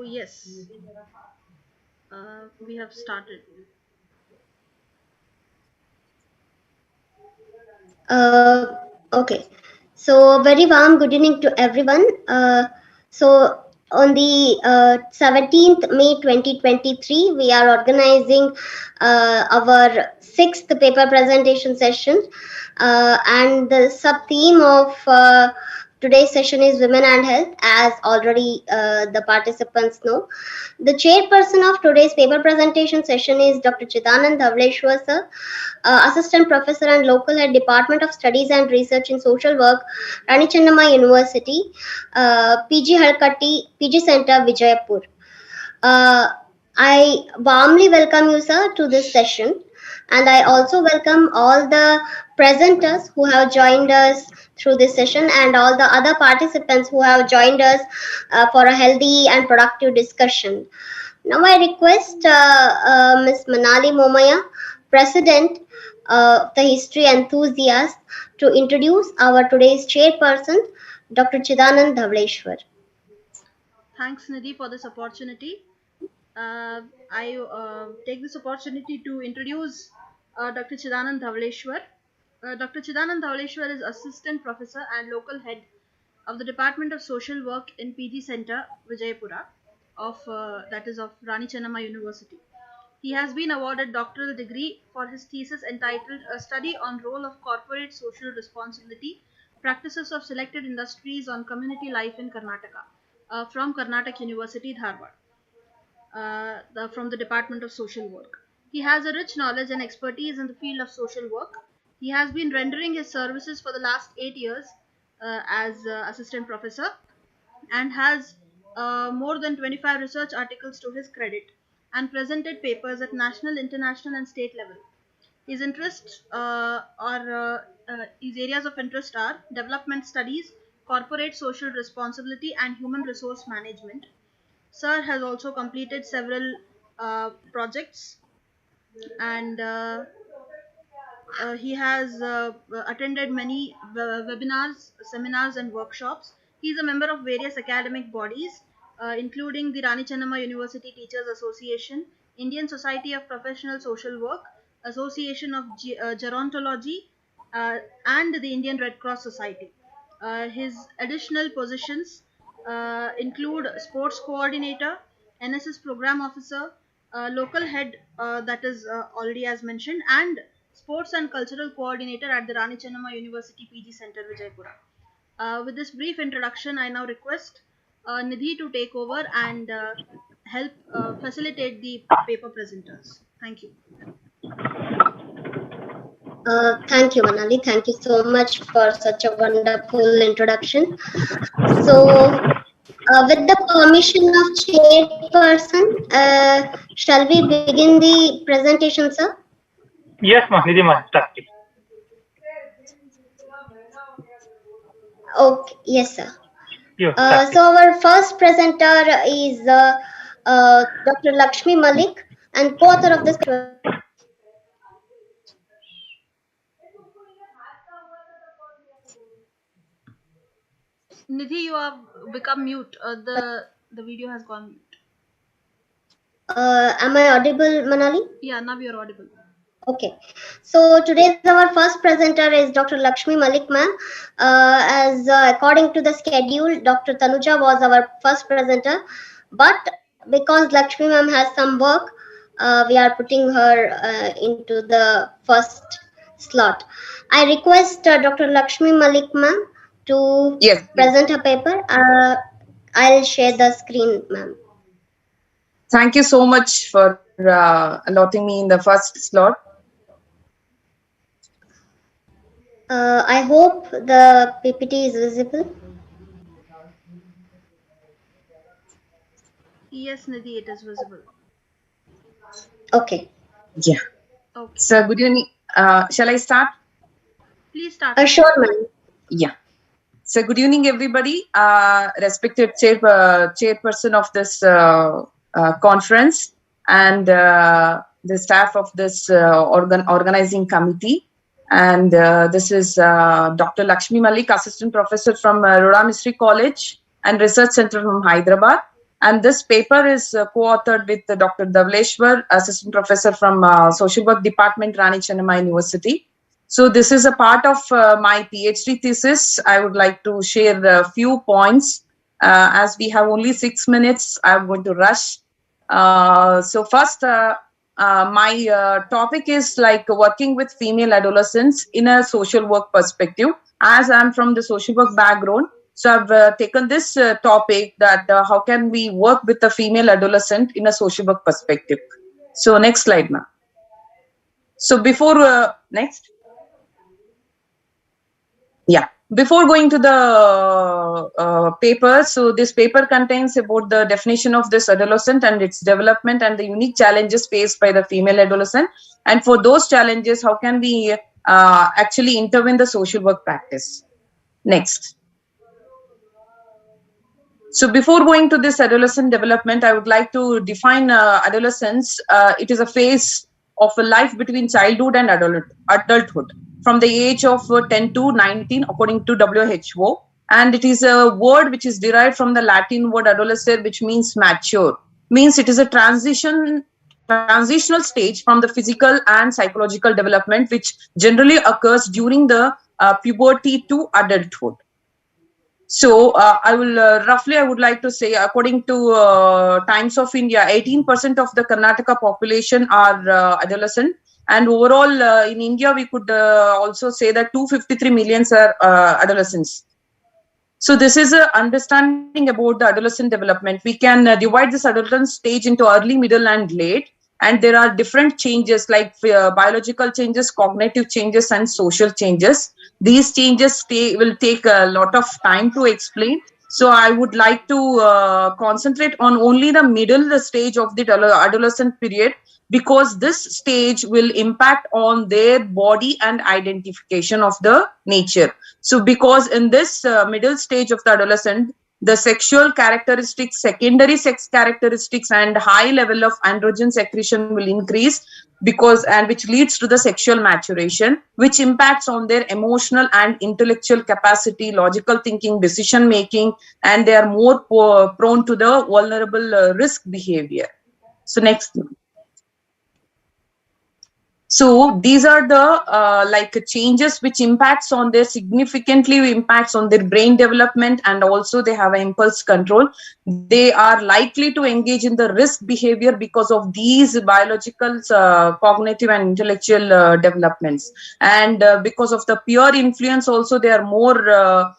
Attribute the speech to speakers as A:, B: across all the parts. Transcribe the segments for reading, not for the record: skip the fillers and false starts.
A: yes, we have started.
B: Okay. So, very warm good evening to everyone. So, on the 17th May 2023, we are organizing our sixth paper presentation session. And the sub theme of today's session is Women and Health, as already the participants know. The chairperson of today's paper presentation session is Dr. Chidanand Dhavaleshwar, sir, Assistant Professor and Local Head Department of Studies and Research in Social Work, Rani Chennamma University, PG Halkatti, PG Center, Vijayapur. Uh, I warmly welcome you, sir, to this session, and I also welcome all the presenters who have joined us through this session and all the other participants who have joined us for a healthy and productive discussion. Now, I request Ms. Manali Momaya, President of the History Enthusiast, to introduce our today's chairperson, Dr. Chidanand Dhavaleshwar.
A: Thanks, Nidhi, for this opportunity. I take this opportunity to introduce Dr. Chidanand Dhavaleshwar. Dr. Chidanand Dhavaleshwar is Assistant Professor and Local Head of the Department of Social Work in PG Center, Vijayapura, that is of Rani Chennamma University. He has been awarded doctoral degree for his thesis entitled A Study on Role of Corporate Social Responsibility, Practices of Selected Industries on Community Life in Karnataka from Karnataka University, Dharwad, from the Department of Social Work. He has a rich knowledge and expertise in the field of social work. He has been rendering his services for the last 8 years as assistant professor and has more than 25 research articles to his credit and presented papers at national, international, and state level. His interests his areas of interest are development studies, corporate social responsibility, and human resource management. Sir has also completed several projects and he has attended many webinars, seminars, and workshops. He is a member of various academic bodies, including the Rani Chennamma University Teachers Association, Indian Society of Professional Social Work, Association of Gerontology, and the Indian Red Cross Society. His additional positions include sports coordinator, NSS program officer, local head, that is already as mentioned, and sports and cultural coordinator at the Rani Chennamma University PG Center, Vijaypura. With this brief introduction, I now request Nidhi to take over and help facilitate the paper presenters. Thank you.
B: Thank you, Manali. Thank you so much for such a wonderful introduction. So, with the permission of chairperson, shall we begin the presentation, sir?
C: Yes, ma. Nidhi ma, start please.
B: Okay, yes, sir.
C: Start,
B: So our first presenter is Dr. Lakshmi Malik and co-author of this.
A: Nidhi, you have become mute. The video has gone mute.
B: Am I audible, Manali?
A: Yeah, now you're audible.
B: Okay, so today's our first presenter is Dr. Lakshmi Malik ma'am. As according to the schedule, Dr. Tanuja was our first presenter, but because Lakshmi ma'am has some work, we are putting her into the first slot. I request Dr. Lakshmi Malik ma'am to present her paper. I'll share the screen, ma'am.
D: Thank you so much for allotting me in the first slot.
B: I hope the PPT is visible.
A: Yes, Nidhi, it is visible.
B: Okay.
D: Yeah.
A: Okay.
D: So, good evening. Shall I start?
A: Please start.
B: Sure, ma'am.
D: Yeah. So, good evening, everybody. Respected chairperson of this conference and the staff of this organizing committee. And this is Dr. Lakshmi Malik, Assistant Professor from Rhoda Mystery College and Research Center from Hyderabad. And this paper is co-authored with Dr. Dhavaleshwar, Assistant Professor from Social Work Department, Rani Chennamma University. So this is a part of my PhD thesis. I would like to share a few points. As we have only 6 minutes, I'm going to rush. So first, my topic is like working with female adolescents in a social work perspective. As I'm from the social work background, so I've taken this topic that how can we work with a female adolescent in a social work perspective. So next slide, ma'am. So before next. Yeah, before going to the paper, so this paper contains about the definition of this adolescent and its development and the unique challenges faced by the female adolescent. And for those challenges, how can we actually intervene the social work practice? Next. So before going to this adolescent development, I would like to define adolescence. It is a phase of a life between childhood and adulthood, from the age of 10 to 19, according to WHO. And it is a word which is derived from the Latin word adolescere, which means mature. Means it is a transitional stage from the physical and psychological development, which generally occurs during the puberty to adulthood. So I would like to say, according to Times of India, 18% of the Karnataka population are adolescent. And overall, in India, we could also say that 253 million are adolescents. So this is an understanding about the adolescent development. We can divide this adolescent stage into early, middle, and late. And there are different changes like biological changes, cognitive changes, and social changes. These changes will take a lot of time to explain. So I would like to concentrate on only the middle stage of the adolescent period, because this stage will impact on their body and identification of the nature. So because in this middle stage of the adolescent, the sexual characteristics, secondary sex characteristics, and high level of androgen secretion will increase, which leads to the sexual maturation, which impacts on their emotional and intellectual capacity, logical thinking, decision making, and they are more prone to the vulnerable risk behavior. So next. So these are the changes which significantly impacts on their brain development, and also they have an impulse control. They are likely to engage in the risk behavior because of these biological, cognitive, and intellectual developments. And because of the peer influence, also they are more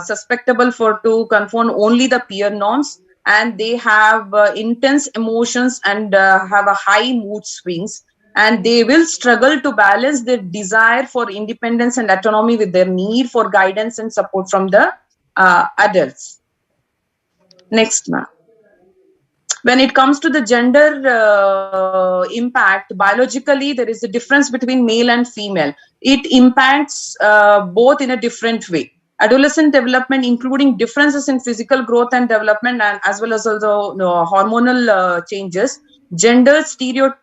D: susceptible to conform only the peer norms, and they have intense emotions and have a high mood swings. And they will struggle to balance their desire for independence and autonomy with their need for guidance and support from the adults. Next, ma'am. When it comes to the gender impact, biologically, there is a difference between male and female. It impacts both in a different way. Adolescent development, including differences in physical growth and development, and as well as also hormonal changes. Gender stereotypes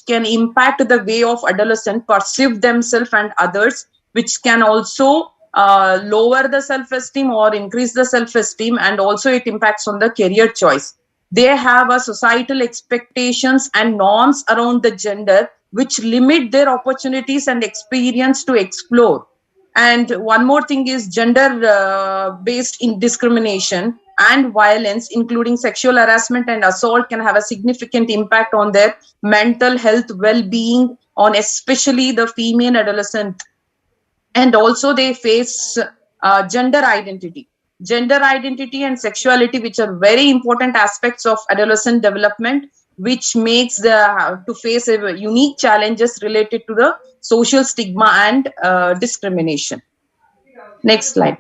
D: can impact the way of adolescents perceive themselves and others, which can also lower the self-esteem or increase the self-esteem, and also it impacts on the career choice. They have a societal expectations and norms around the gender, which limit their opportunities and experience to explore. And one more thing is gender-based discrimination and violence, including sexual harassment and assault, can have a significant impact on their mental health, well-being, on especially the female adolescent. And also they face gender identity and sexuality, which are very important aspects of adolescent development, which makes to face unique challenges related to the social stigma and discrimination. Next slide.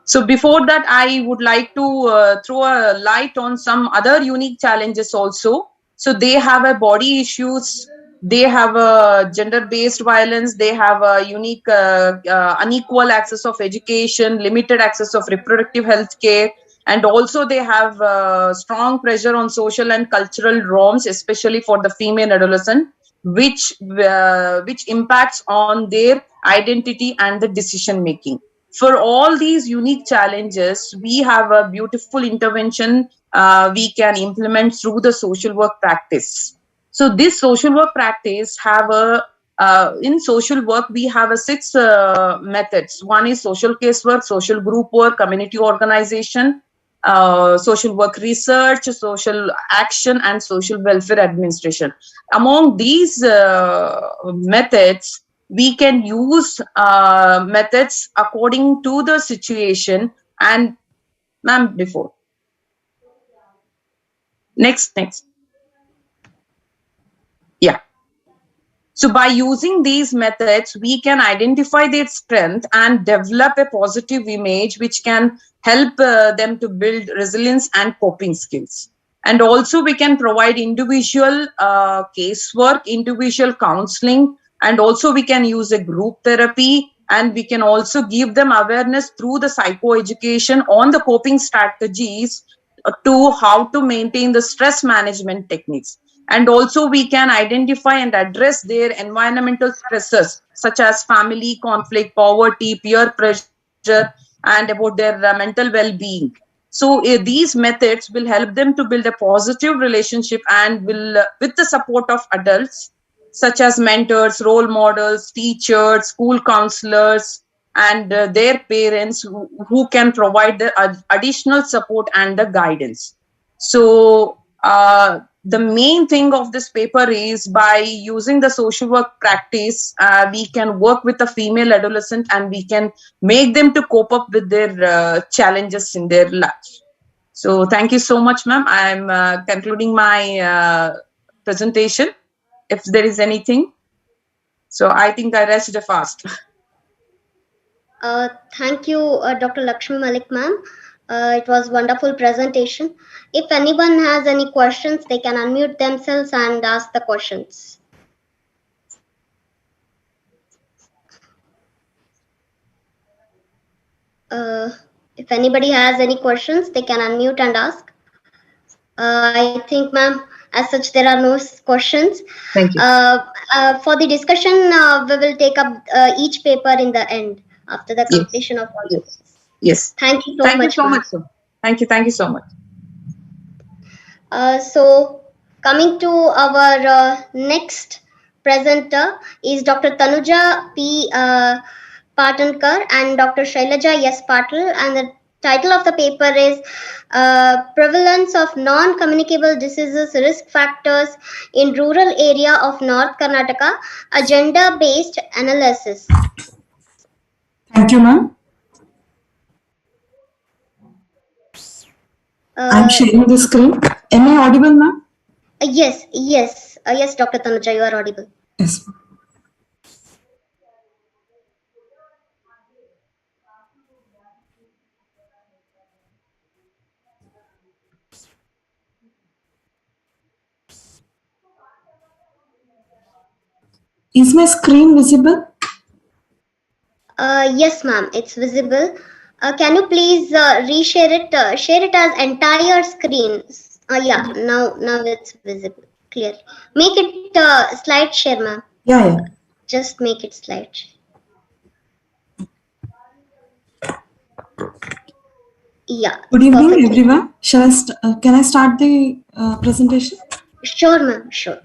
D: So before that, I would like to throw a light on some other unique challenges also. So they have a body issues, they have a gender-based violence, they have a unique unequal access of education, limited access of reproductive health care, and also they have strong pressure on social and cultural norms, especially for the female adolescent, which impacts on their identity and the decision making. for all these unique challenges, we have a beautiful intervention we can implement through the social work practice. So this social work practice have a in social work, we have a 6 methods. One is social case work, social group work, community organization, social work research, social action, and social welfare administration. Among these methods, we can use methods according to the situation. And ma'am, before. Next. Yeah. So by using these methods, we can identify their strength and develop a positive image, which can help them to build resilience and coping skills. And also we can provide individual casework, individual counseling, and also we can use a group therapy, and we can also give them awareness through the psychoeducation on the coping strategies to how to maintain the stress management techniques. And also we can identify and address their environmental stresses such as family conflict, poverty, peer pressure, and about their mental well-being. So these methods will help them to build a positive relationship and will, with the support of adults such as mentors, role models, teachers, school counselors, and their parents who can provide the additional support and the guidance. So the main thing of this paper is by using the social work practice, we can work with a female adolescent and we can make them to cope up with their challenges in their life. So thank you so much, ma'am. I'm concluding my presentation. If there is anything, so I think I rested fast.
B: Thank you, Dr. Lakshmi Malik, ma'am. It was wonderful presentation. If anyone has any questions, they can unmute themselves and ask the questions. If anybody has any questions, they can unmute and ask. I think, ma'am, as such, there are no questions.
D: Thank you.
B: For the discussion, we will take up each paper in the end after the completion of all this.
D: Yes.
B: Thank you so much.
D: Thank you so much, sir. Thank you so much.
B: So coming to our next presenter is Dr. Tanuja P. Patankar and Dr. Shailaja S. Patil, and the title of the paper is Prevalence of Non-Communicable Diseases Risk Factors in Rural Area of North Karnataka, a Gender-Based Analysis.
E: Thank you, ma'am. I'm sharing the screen. Am I audible, ma'am?
B: Yes, Dr. Tanuja, you are audible.
E: Yes. Is my screen visible?
B: Yes, ma'am, it's visible. Can you please reshare it? Share it as entire screen. Yeah, now it's visible clearly. Make it slide share, ma'am.
E: Yeah.
B: Just make it slide share. Yeah.
E: Good evening, everyone. Can I start the presentation?
B: Sure, ma'am. Sure.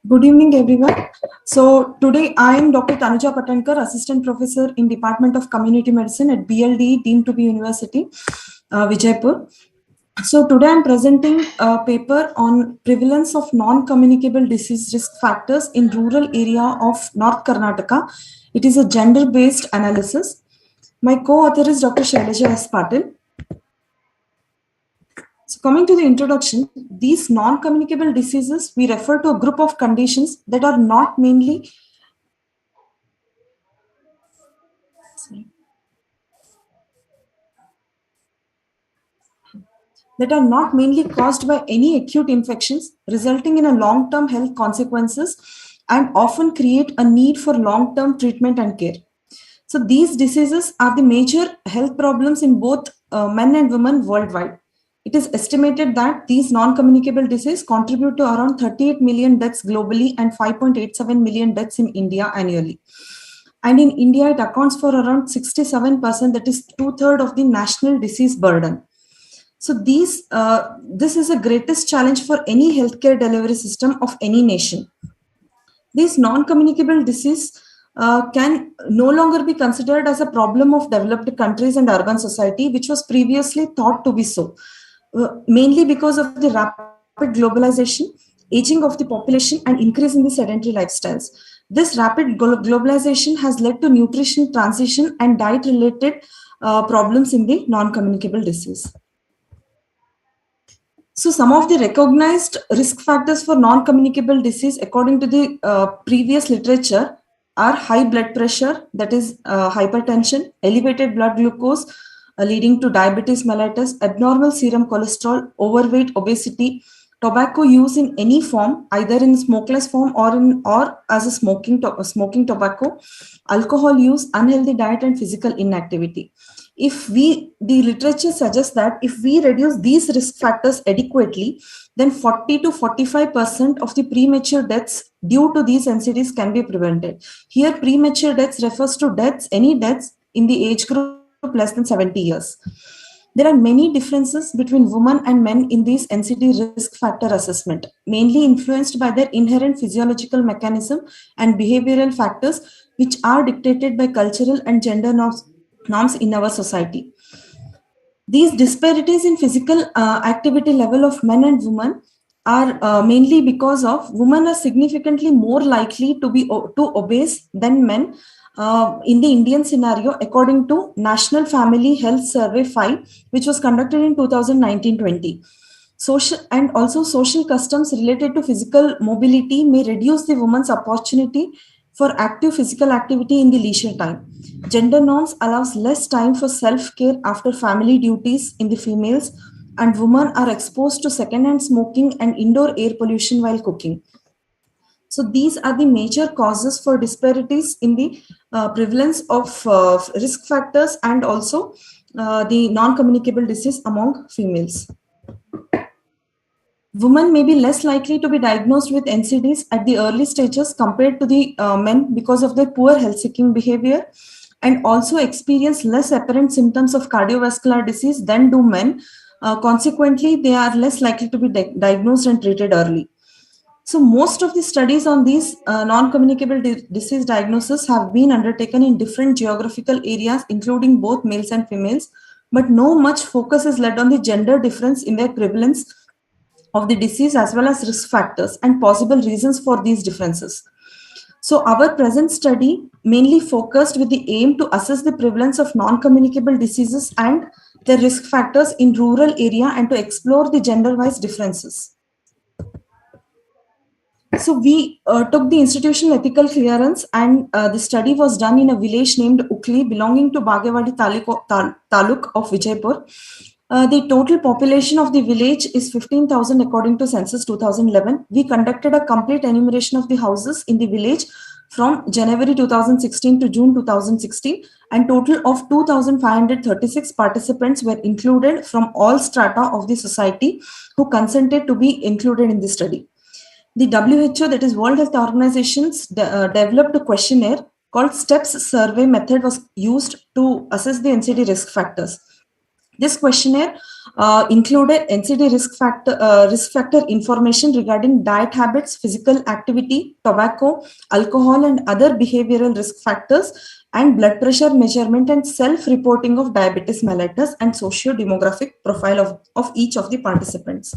E: Good evening, everyone. So today I am Dr. Tanuja Patankar, Assistant Professor in Department of Community Medicine at BLD, deemed to be University, Vijaypur. So today I'm presenting a paper on prevalence of non-communicable disease risk factors in rural area of North Karnataka. It is a gender-based analysis. My co-author is Dr. Shailaja S. Patil. So coming to the introduction, these non-communicable diseases, we refer to a group of conditions that are not mainly caused by any acute infections, resulting in a long-term health consequences and often create a need for long-term treatment and care. So these diseases are the major health problems in both men and women worldwide. It is estimated that these non-communicable diseases contribute to around 38 million deaths globally and 5.87 million deaths in India annually. And in India, it accounts for around 67%, that is 2/3 of the national disease burden. So this is the greatest challenge for any healthcare delivery system of any nation. These non-communicable disease can no longer be considered as a problem of developed countries and urban society, which was previously thought to be so, mainly because of the rapid globalization, aging of the population, and increase in the sedentary lifestyles. This rapid globalization has led to nutrition transition and diet-related problems in the non-communicable disease. So some of the recognized risk factors for non-communicable disease according to the previous literature are high blood pressure, that is hypertension, elevated blood glucose leading to diabetes mellitus, abnormal serum cholesterol, overweight, obesity, tobacco use in any form, either in smokeless form or as a smoking tobacco, alcohol use, unhealthy diet, and physical inactivity. The literature suggests that if we reduce these risk factors adequately, then 40 to 45% of the premature deaths due to these NCDs can be prevented. Here, premature deaths refers to any deaths in the age group less than 70 years. There are many differences between women and men in these NCD risk factor assessment, mainly influenced by their inherent physiological mechanism and behavioral factors, which are dictated by cultural and gender norms in our society. These disparities in physical activity level of men and women are mainly because of women are significantly more likely to be obese than men in the Indian scenario, according to National Family Health Survey 5, which was conducted in 2019-20. Social customs related to physical mobility may reduce the woman's opportunity for active physical activity in the leisure time. Gender norms allows less time for self-care after family duties in the females, and women are exposed to secondhand smoking and indoor air pollution while cooking. So these are the major causes for disparities in the prevalence of risk factors and also the non-communicable disease among females. Women may be less likely to be diagnosed with NCDs at the early stages compared to the men because of their poor health-seeking behavior, and also experience less apparent symptoms of cardiovascular disease than do men. Consequently, they are less likely to be diagnosed and treated early. So most of the studies on these non-communicable disease diagnosis have been undertaken in different geographical areas, including both males and females, but no much focus is laid on the gender difference in their prevalence of the disease as well as risk factors and possible reasons for these differences. So our present study mainly focused with the aim to assess the prevalence of non-communicable diseases and their risk factors in rural area and to explore the gender-wise differences. So we took the institutional ethical clearance, and the study was done in a village named Ukli belonging to Bagewadi Taluk of Vijaypur. The total population of the village is 15,000 according to census 2011. We conducted a complete enumeration of the houses in the village from January 2016 to June 2016, and total of 2,536 participants were included from all strata of the society who consented to be included in the study. The WHO, that is World Health Organization, developed a questionnaire called STEPS survey method was used to assess the NCD risk factors. This questionnaire included NCD risk factor information regarding diet habits, physical activity, tobacco, alcohol, and other behavioral risk factors, and blood pressure measurement and self-reporting of diabetes mellitus and socio-demographic profile of each of the participants.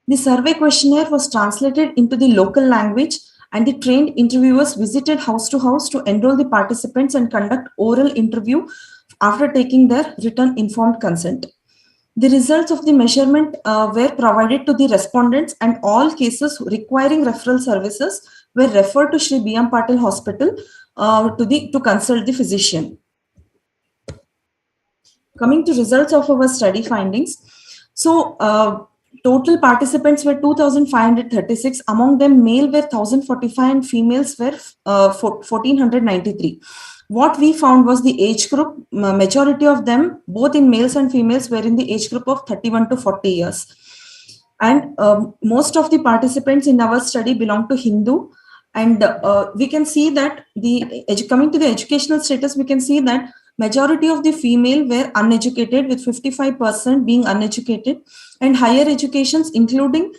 E: The survey questionnaire was translated into the local language, and the trained interviewers visited house to house to enroll the participants and conduct oral interview after taking their written informed consent. The results of the measurement were provided to the respondents, and all cases requiring referral services were referred to Shri B.M. Patil Hospital to consult the physician. Coming to results of our study findings. So, total participants were 2,536. Among them, male were 1,045 and females were 1,493. What we found was the age group, majority of them, both in males and females, were in the age group of 31 to 40 years. And most of the participants in our study belong to Hindu, And we can see that coming to the educational status, we can see that majority of the female were uneducated, with 55% being uneducated, and higher educations including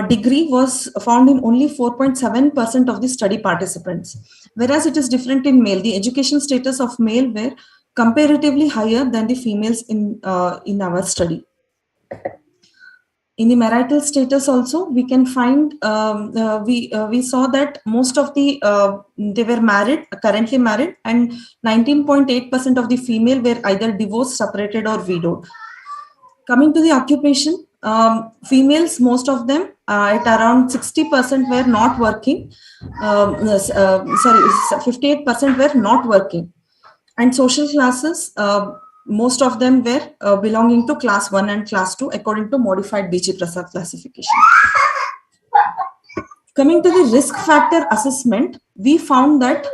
E: degree was found in only 4.7% of the study participants, whereas it is different in male. The education status of male were comparatively higher than the females in our study. In the marital status also, we can find we saw that most of the they were married, currently married, and 19.8% of the female were either divorced, separated, or widowed. Coming to the occupation, females, most of them at around 60% were not working. 58% were not working. And social classes, most of them were belonging to class 1 and class 2 according to modified BG Prasad classification. Coming to the risk factor assessment, we found that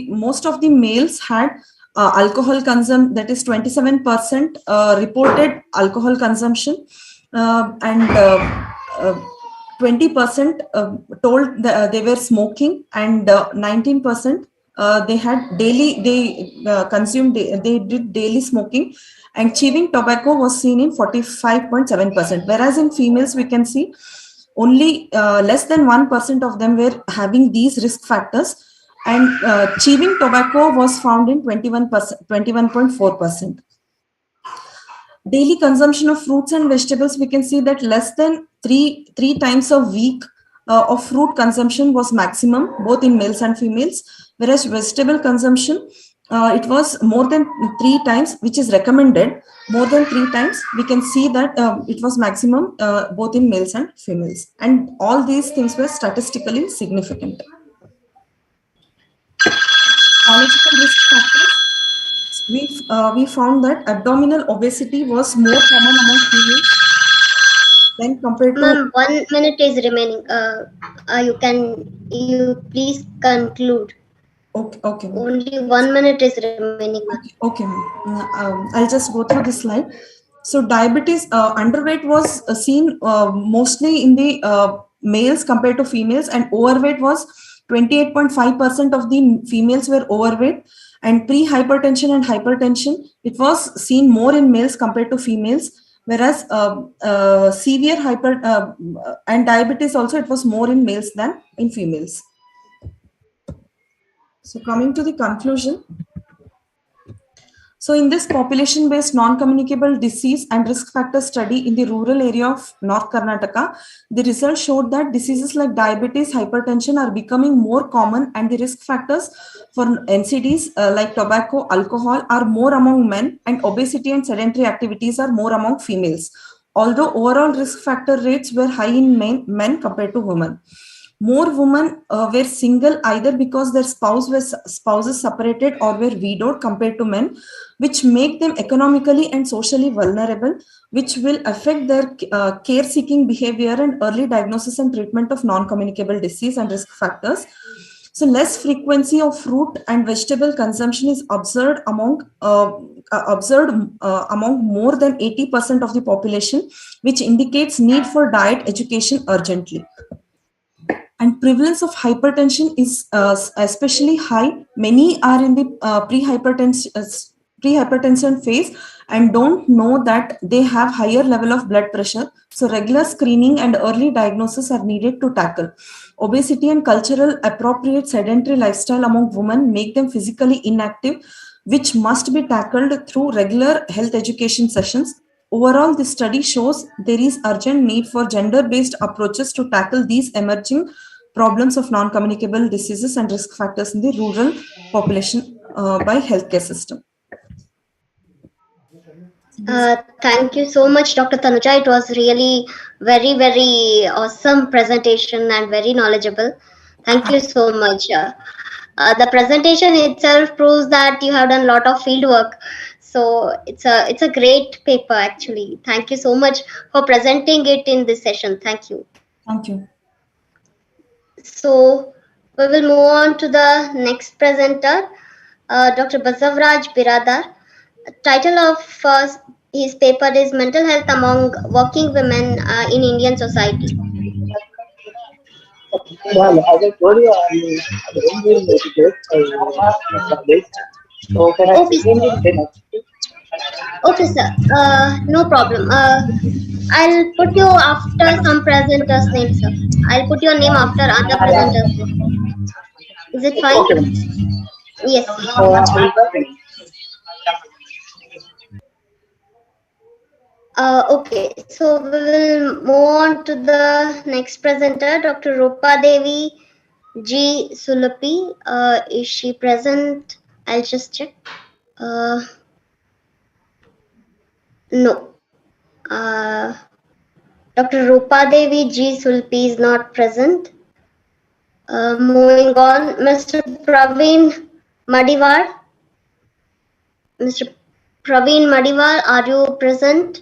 E: most of the males had alcohol consumption, that is 27% reported alcohol consumption, and 20% told that they were smoking, and 19% they did daily smoking, and chewing tobacco was seen in 45.7%, whereas in females we can see only less than 1% of them were having these risk factors, and chewing tobacco was found in 21.4%. Daily consumption of fruits and vegetables, we can see that less than three times a week of fruit consumption was maximum, both in males and females, whereas vegetable consumption, it was more than 3 times, which is recommended. More than 3 times, we can see that it was maximum both in males and females, and all these things were statistically significant. Biological risk factors, we found that abdominal obesity was more common among females than compared to.
B: Ma'am, 1 minute is remaining. You please conclude.
E: Okay.
B: Only 1 minute is remaining.
E: Okay. I'll just go through this slide. So diabetes, underweight was seen mostly in the males compared to females, and overweight was 28.5% of the females were overweight, and pre-hypertension and hypertension, it was seen more in males compared to females, whereas severe and diabetes also, it was more in males than in females. So coming to the conclusion. So in this population-based non-communicable disease and risk factor study in the rural area of North Karnataka, the results showed that diseases like diabetes, hypertension are becoming more common, and the risk factors for NCDs like tobacco, alcohol are more among men, and obesity and sedentary activities are more among females. Although overall risk factor rates were high in men compared to women. More women were single either because their spouses separated or were widowed compared to men, which make them economically and socially vulnerable, which will affect their care-seeking behavior and early diagnosis and treatment of non-communicable disease and risk factors. So less frequency of fruit and vegetable consumption is observed among more than 80% of the population, which indicates need for diet education urgently. And prevalence of hypertension is especially high. Many are in the pre-hypertension phase and don't know that they have higher level of blood pressure. So regular screening and early diagnosis are needed to tackle. Obesity and cultural appropriate sedentary lifestyle among women make them physically inactive, which must be tackled through regular health education sessions. Overall, this study shows there is urgent need for gender-based approaches to tackle these emerging problems of non-communicable diseases and risk factors in the rural population by healthcare system.
B: Thank you so much, Dr. Tanuja. It was really very, very awesome presentation and very knowledgeable. Thank you so much. The presentation itself proves that you have done a lot of field work. So it's a great paper actually. Thank you so much for presenting it in this session. Thank you.
E: Thank you.
B: So we will move on to the next presenter, Dr. Basavraj Biradar. Title of his paper is Mental Health Among Working Women in Indian Society.
F: Well, as I told you, I'm doing very good college. So can I
B: Okay,
F: begin
B: sir.
F: with the next?
B: Okay, sir. No problem. I'll put you after some presenters' name, sir. I'll put your name after other presenters' name. Is it fine?
F: Okay.
B: Yes.
F: I'm talking.
B: Okay, so we will move on to the next presenter, Dr. Rupa Devi G. Sulapi. Is she present? I'll just check. No. Dr. Rupa Devi G. Sulpi is not present. Moving on, Mr. Praveen Madiwar. Mr. Praveen Madiwar, are you present?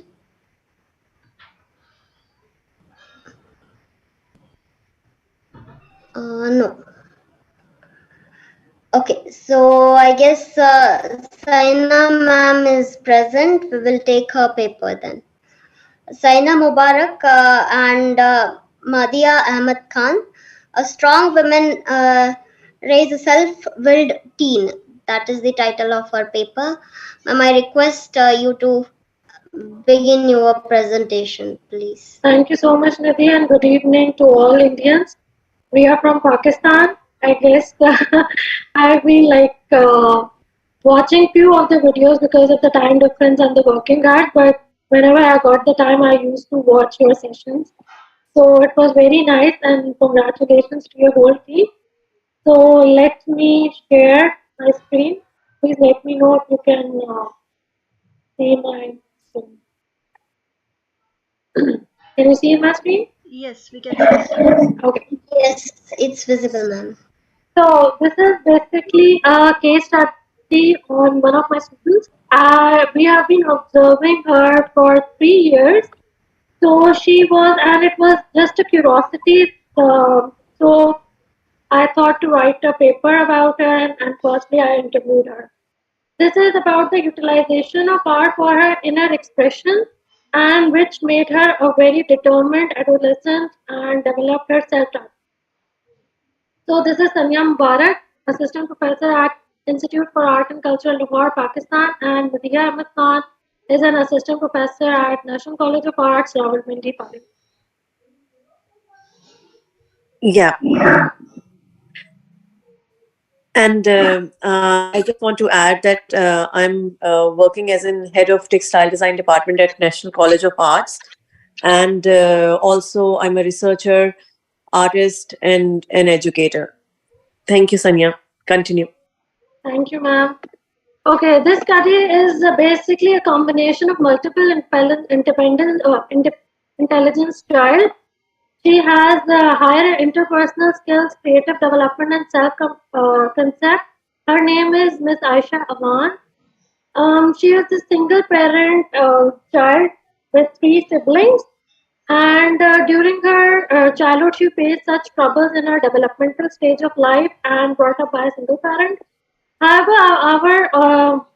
B: No. Okay, so I guess Saina ma'am is present. We will take her paper then. Saina Mubarak and Madia Ahmed Khan. A strong woman raise a self-willed teen. That is the title of her paper. Ma'am, I request you to begin your presentation, please.
G: Thank you so much, Nidhi, and good evening to all Indians. We are from Pakistan. I guess I've been watching few of the videos because of the time difference and the working hours, but whenever I got the time, I used to watch your sessions. So it was very nice, and congratulations to your whole team. So let me share my screen. Please let me know if you can see my screen. Can you see my screen?
A: Yes, we can see.
G: Okay.
B: Yes, it's visible, ma'am.
G: So this is basically a case study on one of my students. We have been observing her for 3 years. So she was, and it was just a curiosity. So I thought to write a paper about her, and firstly I interviewed her. This is about the utilization of art for her inner expression, and which made her a very determined adolescent and developed her self-trust. So this is Sanya Mubarak, Assistant Professor at Institute for Art and Culture, Lahore, Pakistan, and Nadia Ahmed Khan is an Assistant Professor at National College of Arts, Rawalpindi, Pakistan.
H: Yeah. And I just want to add that I'm working as in head of textile design department at National College of Arts. And also I'm a researcher, artist, and an educator. Thank you, Sanya. Continue.
G: Thank you, ma'am. Okay, this study is basically a combination of multiple intelligence child. She has higher interpersonal skills, creative development, and self-concept. Her name is Miss Aisha Aman. She is a single parent child with 3 siblings. And during her childhood, she faced such troubles in her developmental stage of life and brought up by a single parent. However,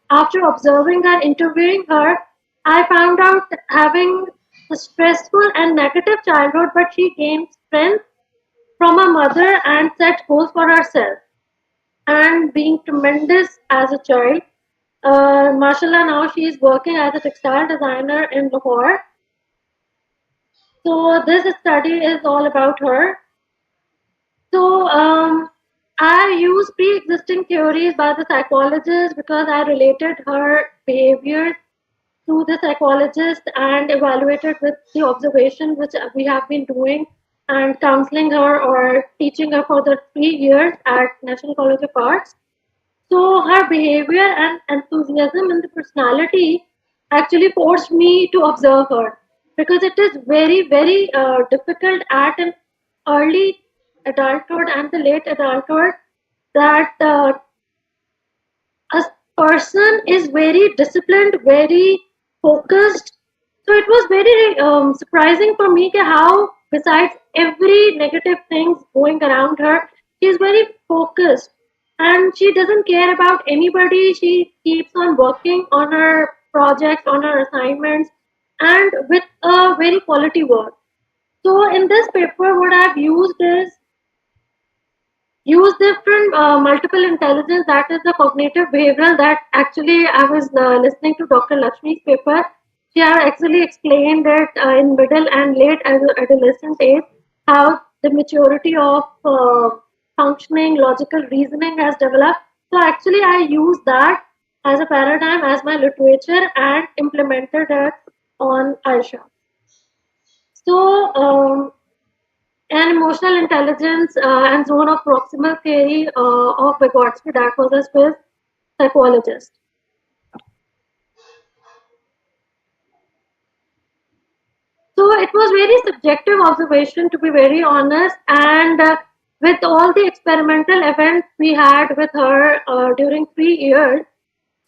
G: after observing and interviewing her, I found out having a stressful and negative childhood, but she gained strength from her mother and set goals for herself. And being tremendous as a child, mashallah, now she is working as a textile designer in Lahore. So this study is all about her. So I use pre-existing theories by the psychologist because I related her behavior to the psychologist and evaluated with the observation which we have been doing and counseling her or teaching her for the 3 years at National College of Arts. So her behavior and enthusiasm in the personality actually forced me to observe her because it is very, very difficult at an early adulthood and the late adulthood that a person is very disciplined, very focused. So it was very surprising for me how besides every negative things going around her, she is very focused and she doesn't care about anybody. She keeps on working on her projects, on her assignments, and with a very quality work. So in this paper, what I've used is use different multiple intelligence, that is the cognitive behavioral, that actually I was listening to Dr. Lakshmi's paper. She has actually explained that in middle and late adolescent age, how the maturity of functioning, logical reasoning has developed. So actually I use that as a paradigm, as my literature, and implemented it on Aisha. So and emotional intelligence and zone of proximal theory of Vygotsky, that was a Swiss psychologist. So it was very subjective observation, to be very honest, and with all the experimental events we had with her during 3 years,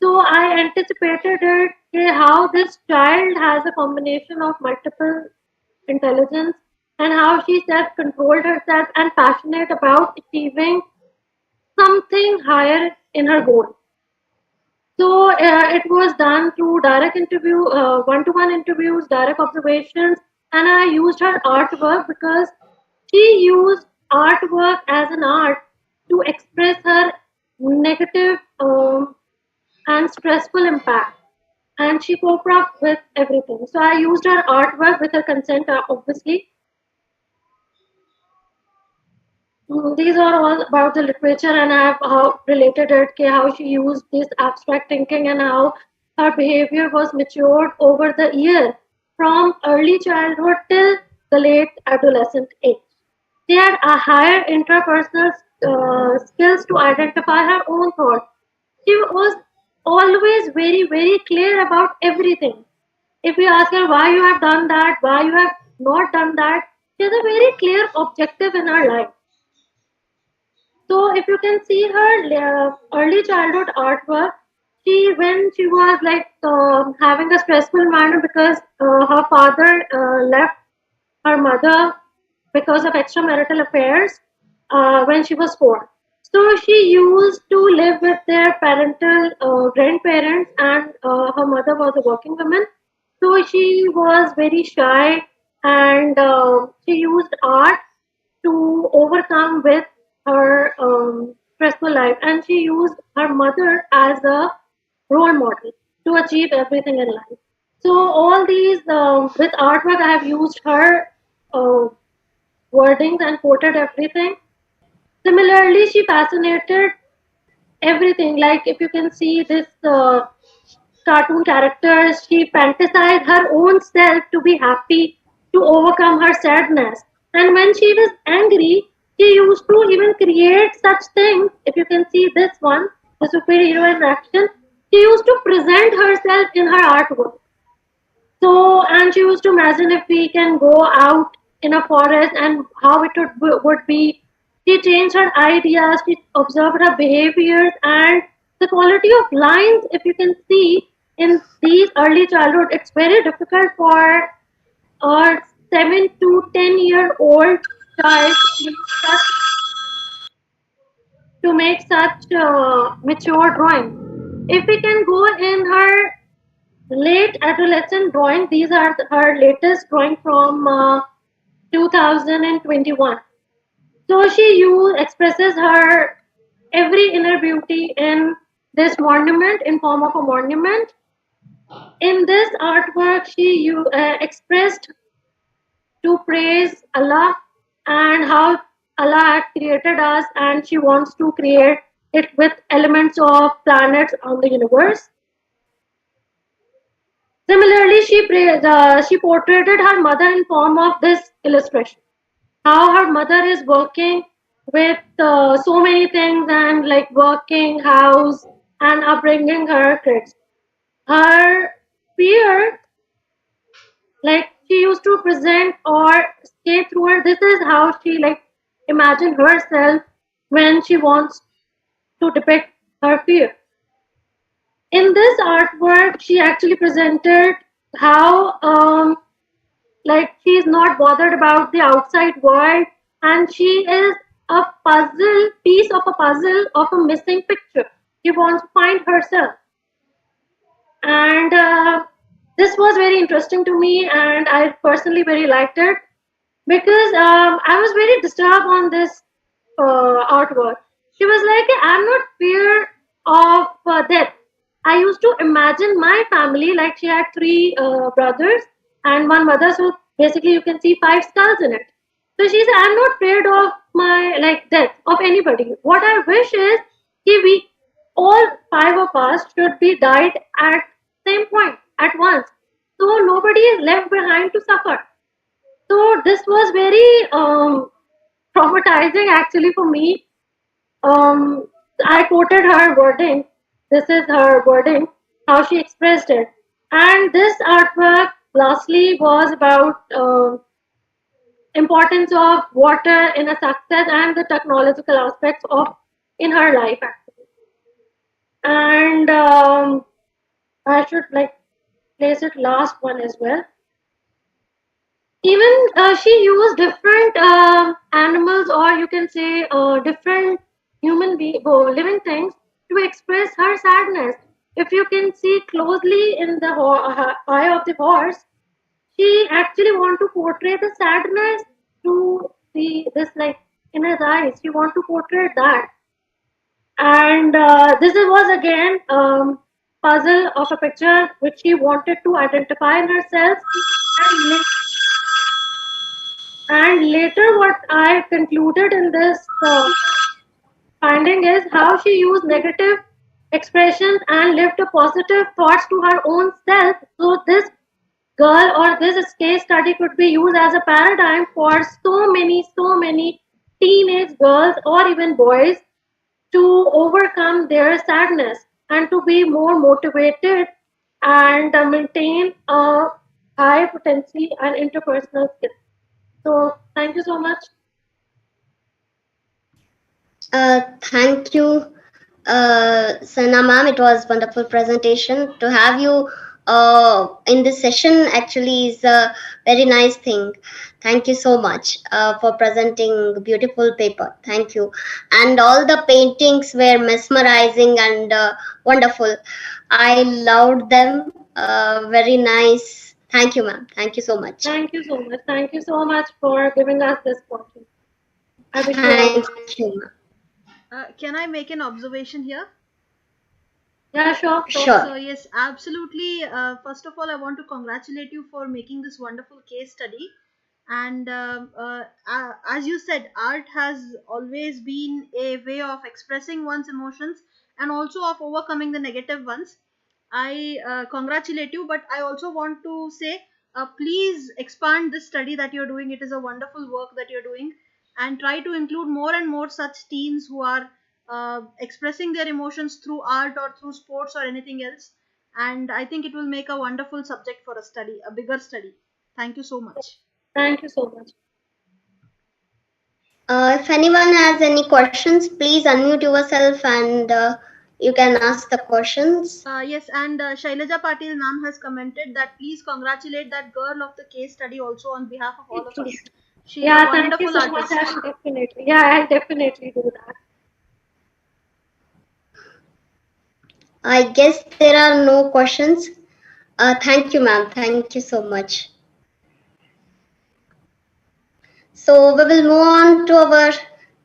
G: so I anticipated it, how this child has a combination of multiple intelligence, and how she self-controlled herself and passionate about achieving something higher in her goal. So it was done through direct interview, one-to-one interviews, direct observations, and I used her artwork because she used artwork as an art to express her negative and stressful impact. And she coped up with everything. So I used her artwork with her consent, obviously. These are all about the literature, and I have related it, how she used this abstract thinking and how her behavior was matured over the year from early childhood till the late adolescent age. She had a higher intrapersonal skills to identify her own thoughts. She was always very, very clear about everything. If we ask her why you have done that, why you have not done that, she has a very clear objective in her life. So if you can see her early childhood artwork, when she was like having a stressful manner because her father left her mother because of extramarital affairs when she was 4. So she used to live with their parental grandparents, and her mother was a working woman. So she was very shy, and she used art to overcome with her stressful life, and she used her mother as a role model to achieve everything in life. So all these with artwork, I have used her wordings and quoted everything. Similarly, she fascinated everything. Like if you can see this cartoon characters, she fantasized her own self to be happy, to overcome her sadness. And when she was angry, she used to even create such things. If you can see this one, the superhero in action, she used to present herself in her artwork. So, and she used to imagine if we can go out in a forest and how it would be. She changed her ideas, she observed her behaviors, and the quality of lines, if you can see in these early childhood, it's very difficult for a 7 to 10-year-old child to make such mature drawing. If we can go in her late adolescent drawing, these are her latest drawing from 2021. So she expresses her every inner beauty in this monument, in form of a monument. In this artwork, she expressed to praise Allah and how Allah had created us, and she wants to create it with elements of planets on the universe. Similarly, she portrayed her mother in form of this illustration. How her mother is working with so many things, and like working, house, and upbringing her kids. Her fear, like she used to present or skate through her. This is how she like imagined herself when she wants to depict her fear. In this artwork, she actually presented how like she is not bothered about the outside world, and she is a piece of a puzzle of a missing picture. She wants to find herself, and this was very interesting to me, and I personally very liked it because I was very disturbed on this artwork. She was like, I'm not fear of death. I used to imagine my family, like she had three brothers and one mother, so basically you can see five skulls in it. So she said, I'm not afraid of my like death of anybody. What I wish is we all five of us should be died at same point at once, so nobody is left behind to suffer. So this was very traumatizing actually for me. I quoted her wording. This is her wording, how she expressed it. And this artwork lastly was about importance of water in a success and the technological aspects of in her life actually. And I should like place it last one as well. Even she used different animals, or you can say different living things to express her sadness. If you can see closely in the eye of the horse, she actually want to portray the sadness to see this like in his eyes. She want to portray that. And this was again puzzle of a picture which she wanted to identify in herself. And later, what I concluded in this finding is how she used negative expressions and lived a positive thoughts to her own self. So this girl or this case study could be used as a paradigm for so many teenage girls or even boys to overcome their sadness and to be more motivated and maintain a high potency and interpersonal skills. So thank you so much.
B: Thank you, Sana ma'am. It was wonderful presentation. To have you in this session actually is a very nice thing. Thank you so much for presenting beautiful paper. Thank you. And all the paintings were mesmerizing and wonderful. I loved them. Very nice. Thank you, ma'am. Thank you so much.
G: Thank you so much. Thank you so much for giving us this opportunity.
B: Thank you, ma'am.
A: Can I make an observation here?
G: Yeah, sure.
A: So yes, absolutely. First of all, I want to congratulate you for making this wonderful case study. And as you said, art has always been a way of expressing one's emotions and also of overcoming the negative ones. I congratulate you, but I also want to say, please expand this study that you're doing. It is a wonderful work that you're doing, and try to include more and more such teens who are expressing their emotions through art or through sports or anything else. And I think it will make a wonderful subject for a study, a bigger study. Thank you so much.
G: Thank you so much.
B: If anyone has any questions, please unmute yourself and you can ask the questions.
A: Yes, and Shailaja Patil ma'am has commented that please congratulate that girl of the case study also on behalf of all of us. She is a wonderful artist.
G: Definitely. Yeah, I'll definitely do that.
B: I guess there are no questions. Thank you, ma'am. Thank you so much. So we will move on to our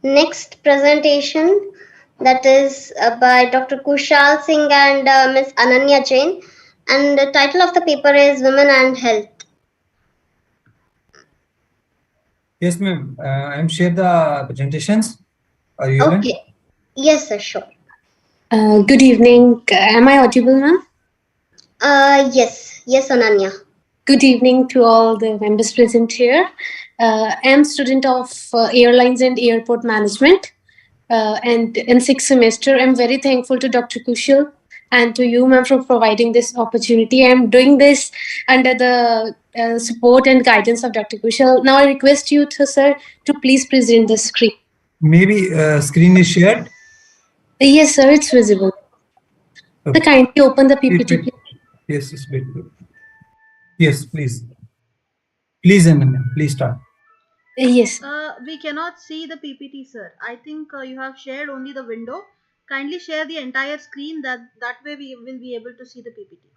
B: next presentation, that is by Dr. Kushal Singh and Ms. Ananya Jain, and the title of the paper is Women and Health.
I: Yes, ma'am. I'm share the presentations. Are you
B: okay?
I: Able?
B: Yes, sir. Sure.
J: Good evening. Am I audible, ma'am?
B: Yes, Ananya.
J: Good evening to all the members present here. I am student of Airlines and Airport Management, and in 6th semester. I'm very thankful to Dr. Kushal and to you, ma'am, for providing this opportunity. I'm doing this under the support and guidance of Dr. Kushal. Now I request you, sir, to please present the screen.
I: Maybe screen is shared.
J: Yes, sir, it's visible. Okay. So kindly open the PPT.
I: Yes, wait. Yes, please. Please, Ananya, please start.
J: Yes.
A: We cannot see the PPT, sir. I think you have shared only the window. Kindly share the entire screen. That way we will be able to see the PPT.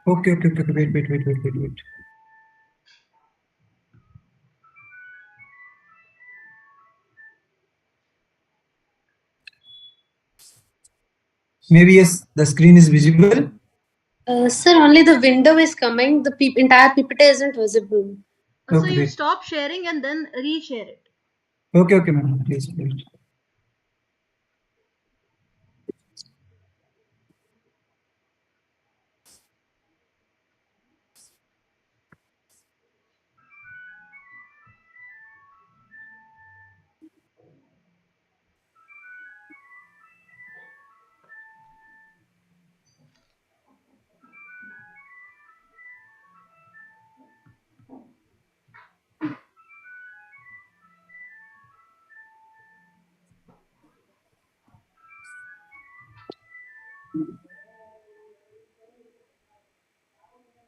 I: Okay. Wait. Maybe yes, the screen is visible.
J: Sir, only the window is coming. The entire PPT isn't visible.
A: So you stop sharing and then reshare it.
I: Okay, ma'am. Please.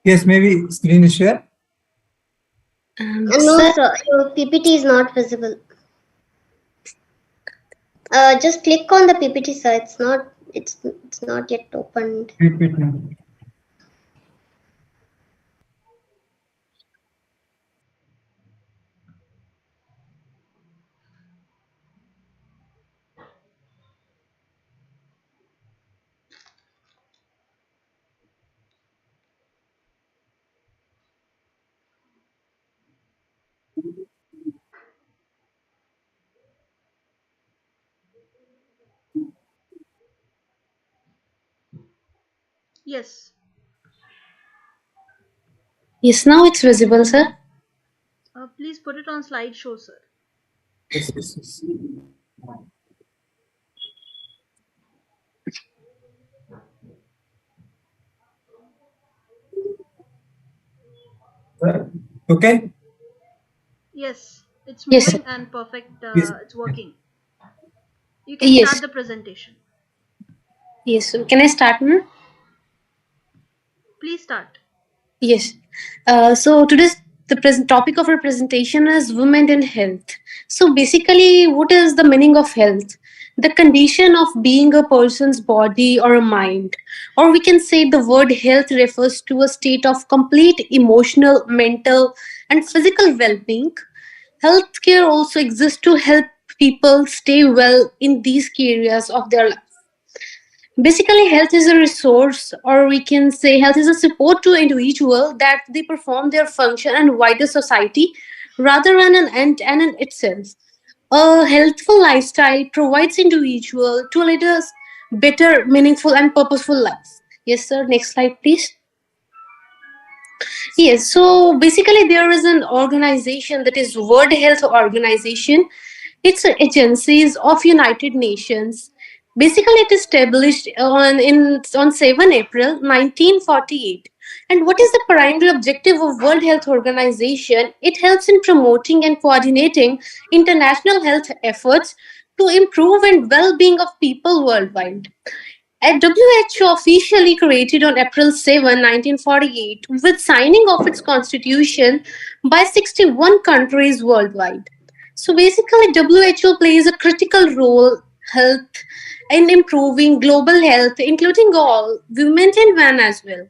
I: Yes, maybe screen is share.
B: No, sir, your PPT is not visible. Just click on the PPT, sir. It's not yet opened.
I: PPT.
A: Yes.
J: Yes, now it's visible, sir.
A: Please put it on slideshow, sir.
I: Yes. Okay.
A: Yes, it's moving and perfect. It's working. You can start the presentation.
J: Yes, sir. Can I start now?
A: Please start.
J: Yes. So today's the topic of our presentation is women in health. So basically, what is the meaning of health? The condition of being a person's body or a mind, or we can say the word health refers to a state of complete emotional, mental, and physical well-being. Healthcare also exists to help people stay well in these areas of their life. Basically, health is a resource, or we can say health is a support to individual that they perform their function and wider society rather than an end in itself. A healthful lifestyle provides individual to lead a better, meaningful, and purposeful life. Yes, sir. Next slide, please. Yes, so basically there is an organization that is World Health Organization. It's agencies of United Nations. Basically, it established on 7 April 1948. And what is the primary objective of World Health Organization? It helps in promoting and coordinating international health efforts to improve and well-being of people worldwide. A WHO officially created on April 7, 1948, with signing of its constitution by 61 countries worldwide. So basically, WHO plays a critical role health in improving global health, including all women and men as well.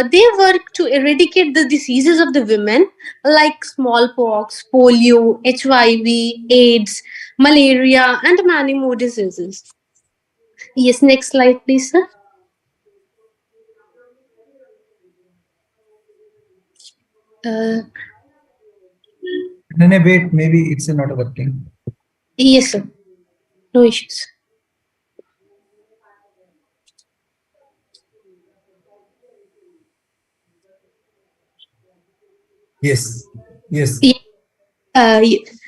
J: They work to eradicate the diseases of the women like smallpox, polio, HIV, AIDS, malaria, and many more diseases. Yes, next slide, please, sir.
I: Wait, maybe it's not working.
J: Yes, sir. No issues.
I: Yes.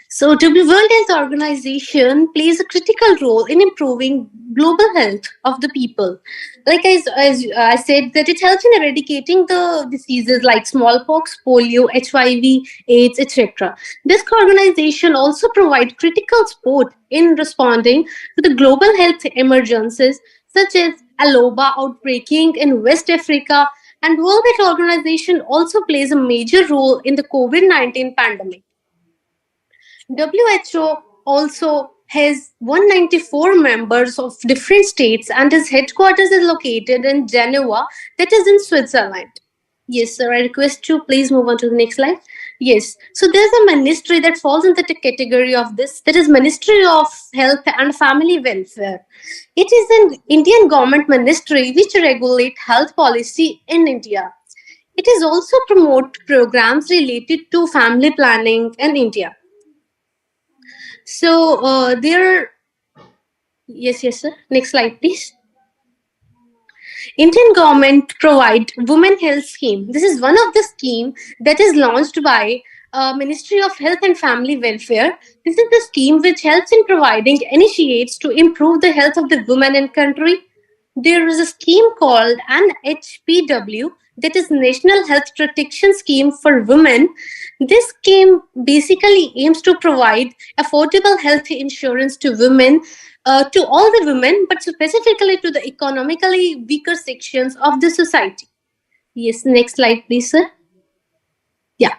J: So, World Health Organization plays a critical role in improving global health of the people. Like as I said, that it helps in eradicating the diseases like smallpox, polio, HIV, AIDS, etc. This organization also provides critical support in responding to the global health emergencies such as Ebola outbreaking in West Africa, and World Health Organization also plays a major role in the COVID-19 pandemic. WHO also has 194 members of different states, and its headquarters is located in Geneva, that is in Switzerland. Yes, sir. I request you please move on to the next slide. Yes. So there's a ministry that falls in the category of this. That is Ministry of Health and Family Welfare. It is an Indian government ministry which regulates health policy in India. It is also promote programs related to family planning in India. So there. Yes, sir. Next slide, please. Indian government provide women health scheme. This is one of the scheme that is launched by Ministry of Health and Family Welfare. This is the scheme which helps in providing initiates to improve the health of the women in country. There is a scheme called NHPW, that is National Health Protection Scheme for Women. This scheme basically aims to provide affordable health insurance to women, to all the women, but specifically to the economically weaker sections of the society. Yes, next slide, please, sir. Yeah.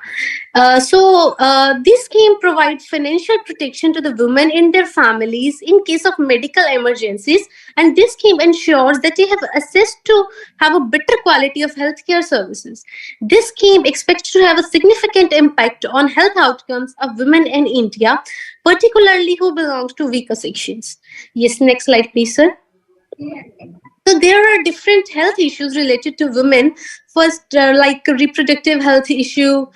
J: This scheme provides financial protection to the women and their families in case of medical emergencies, and this scheme ensures that they have access to have a better quality of healthcare services. This scheme expects to have a significant impact on health outcomes of women in India, particularly who belong to weaker sections. Yes, next slide, please, sir. So there are different health issues related to women. First, like reproductive health issue,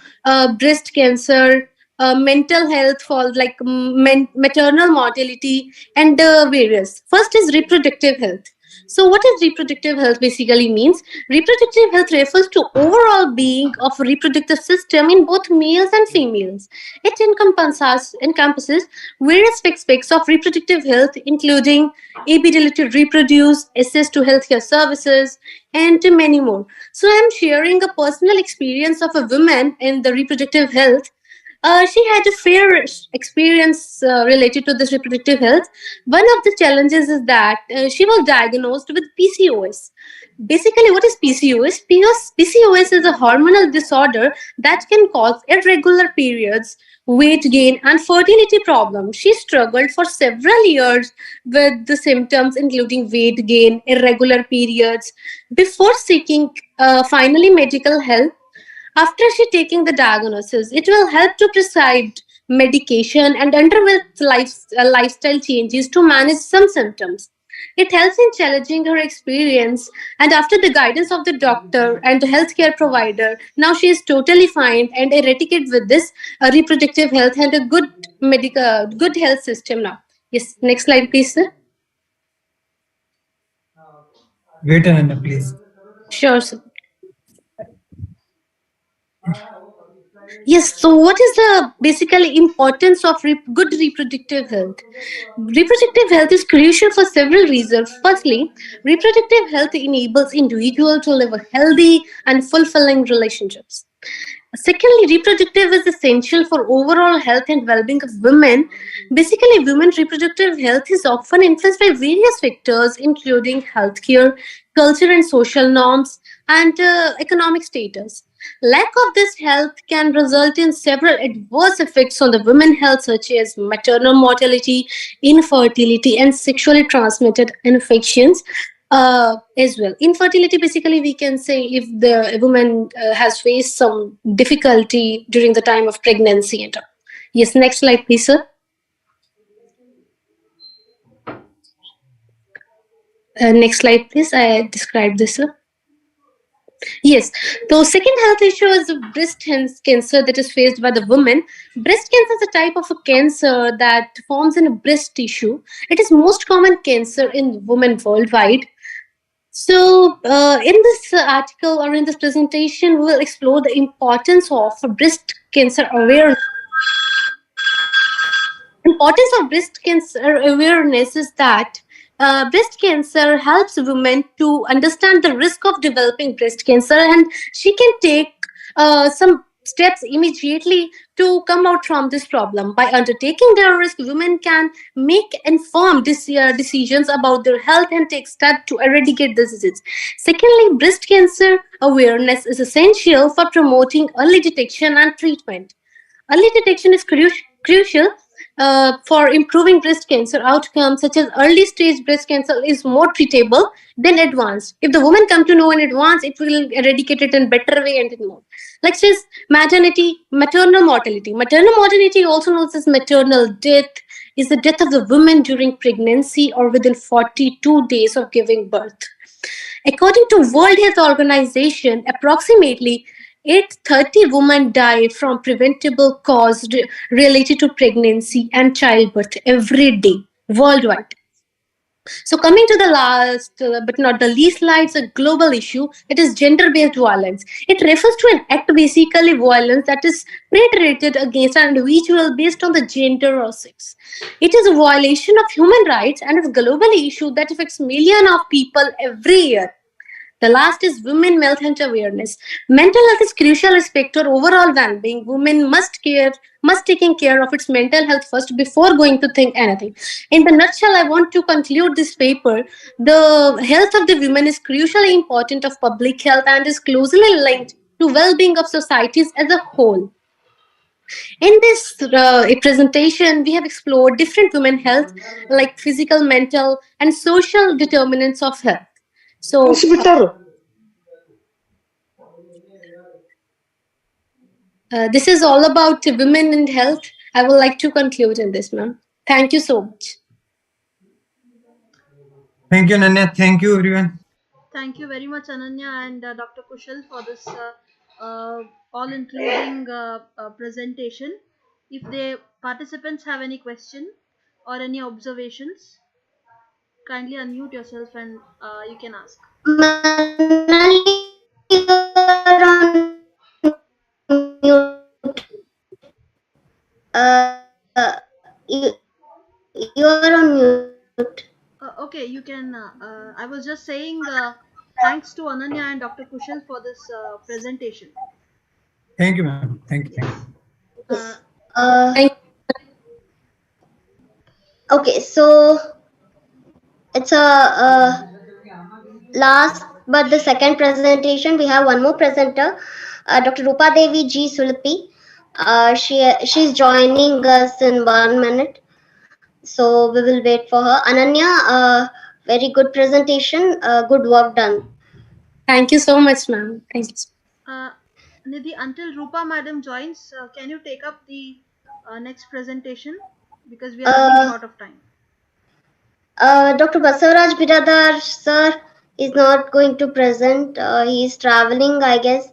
J: breast cancer, mental health falls like maternal mortality, and various. First is reproductive health. So what is reproductive health basically means? Reproductive health refers to overall being of reproductive system in both males and females. It encompasses various aspects of reproductive health, including ability to reproduce, access to healthcare services, and many more. So I'm sharing a personal experience of a woman in the reproductive health. She had a fair experience related to this reproductive health. One of the challenges is that she was diagnosed with PCOS. Basically, what is PCOS? PCOS is a hormonal disorder that can cause irregular periods, weight gain, and fertility problems. She struggled for several years with the symptoms, including weight gain, irregular periods, before seeking finally medical help. After she taking the diagnosis, it will help to prescribe medication and underwent lifestyle changes to manage some symptoms. It helps in challenging her experience, and after the guidance of the doctor and the healthcare provider, now she is totally fine and eradicated with this reproductive health and a good health system now. Yes, next slide, please, sir.
I: Wait a minute, please.
J: Sure, sir. Yes, so what is the basically importance of good reproductive health? Reproductive health is crucial for several reasons. Firstly, reproductive health enables individuals to live a healthy and fulfilling relationships. Secondly, reproductive is essential for overall health and well-being of women. Basically, women's reproductive health is often influenced by various factors, including healthcare, culture and social norms, and economic status. Lack of this health can result in several adverse effects on the women's health, such as maternal mortality, infertility, and sexually transmitted infections. As well, infertility, basically we can say if the woman has faced some difficulty during the time of pregnancy and all. Yes, next slide, please, sir. Next slide, please. I described this, sir. Yes, the second health issue is breast cancer that is faced by the woman. Breast cancer is a type of a cancer that forms in a breast tissue. It is most common cancer in women worldwide. So in this article or in this presentation, we will explore the importance of breast cancer awareness. Importance of breast cancer awareness is that breast cancer helps women to understand the risk of developing breast cancer, and she can take some steps immediately to come out from this problem. By undertaking their risk, women can make informed decisions about their health and take steps to eradicate the disease. Secondly, breast cancer awareness is essential for promoting early detection and treatment. Early detection is crucial for improving breast cancer outcomes, such as early stage breast cancer is more treatable than advanced. If the woman come to know in advance, it will eradicate it in better way and in more. Like says maternal mortality. Maternal mortality, also known as maternal death, is the death of the woman during pregnancy or within 42 days of giving birth. According to World Health Organization, approximately 830 women die from preventable cause related to pregnancy and childbirth every day worldwide. So coming to the last, but not the least slide, it's a global issue. It is gender-based violence. It refers to an act, basically violence that is perpetrated against an individual based on the gender or sex. It is a violation of human rights and is a global issue that affects millions of people every year. The last is women health and awareness. Mental health is crucial aspect to overall well-being. Women must taking care of its mental health first before going to think anything. In the nutshell, I want to conclude this paper. The health of the women is crucially important of public health and is closely linked to well-being of societies as a whole. In this presentation, we have explored different women health, like physical, mental, and social determinants of health. So, this is all about women and health. I would like to conclude in this, ma'am. Thank you so much.
I: Thank you, Nanya. Thank you, everyone.
A: Thank you very much, Ananya and Dr. Kushal, for this all-including presentation. If the participants have any question or any observations, kindly unmute yourself and you can ask.
B: You are on mute.
A: Okay, you can. I was just saying thanks to Ananya and Dr. Kushal for this presentation.
I: Thank you, ma'am. Thank you.
B: Okay, so it's a last but the second presentation. We have one more presenter, Dr. Rupa Devi G. Sulpi. She's joining us in 1 minute. So we will wait for her. Ananya, very good presentation. Good work done.
J: Thank you so much, ma'am. Thank you.
A: Nidhi, until Rupa madam joins, can you take up the next presentation? Because we are running short of time.
B: Dr. Basavaraj Biradar, sir, is not going to present. He is traveling, I guess.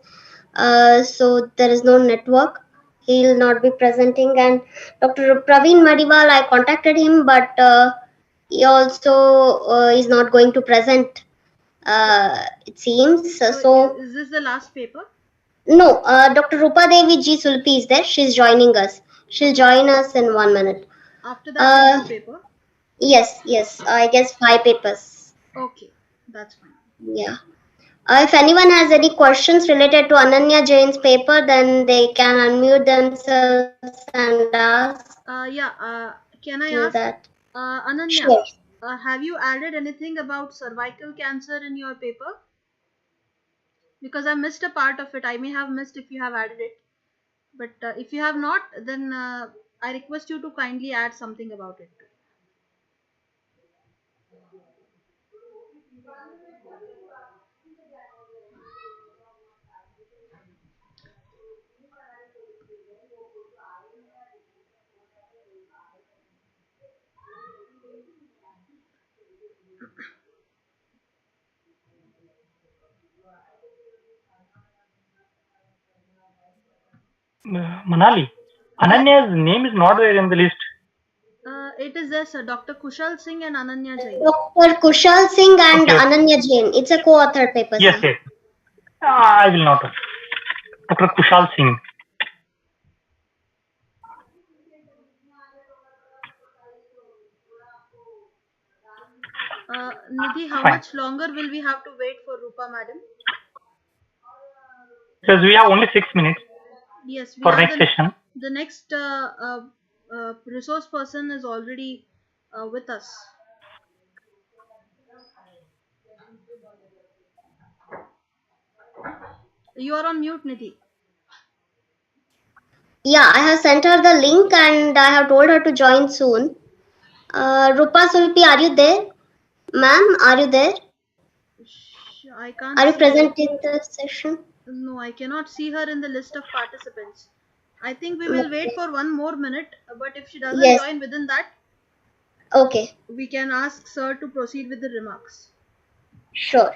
B: So there is no network. He will not be presenting. And Dr. Praveen Madiwal, I contacted him, but he also is not going to present. It seems. So
A: is this the last paper?
B: No, Dr. Rupa Devi G. Sulpi is there. She's joining us. She'll join us in 1 minute.
A: After that, next paper?
B: Yes. I guess 5 papers.
A: Okay, that's fine.
B: Yeah. If anyone has any questions related to Ananya Jain's paper, then they can unmute themselves and ask.
A: Can I ask?
B: That.
A: Ananya,
B: sure.
A: Have you added anything about cervical cancer in your paper? Because I missed a part of it. I may have missed if you have added it. But if you have not, then I request you to kindly add something about it.
C: Manali, Ananya's name is not there in the list.
A: It is there, sir. Dr. Kushal Singh and Ananya Jain.
B: Dr. Kushal Singh and Ananya Jain. It's a co-authored paper.
C: Yes. I will not. Dr. Kushal Singh.
A: Nidhi, how much longer will we have to wait for Rupa madam?
C: Because we have only 6 minutes.
A: Yes, we
C: for
A: have
C: next session.
A: The next resource person is already with us. You are on mute, Nidhi.
B: Yeah, I have sent her the link and I have told her to join soon. Rupa Sulpi, are you there? Ma'am, are you there?
A: I can't
B: Are you
A: see her.
B: present in the session?
A: No, I cannot see her in the list of participants. I think we will wait for 1 more minute, but if she doesn't
B: Yes.
A: join within that,
B: Okay.
A: we can ask sir to proceed with the remarks.
B: Sure.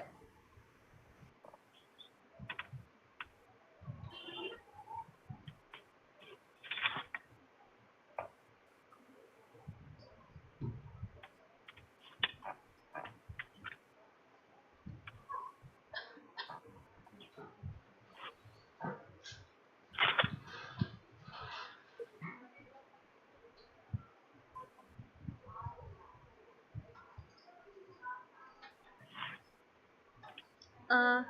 A: Uh,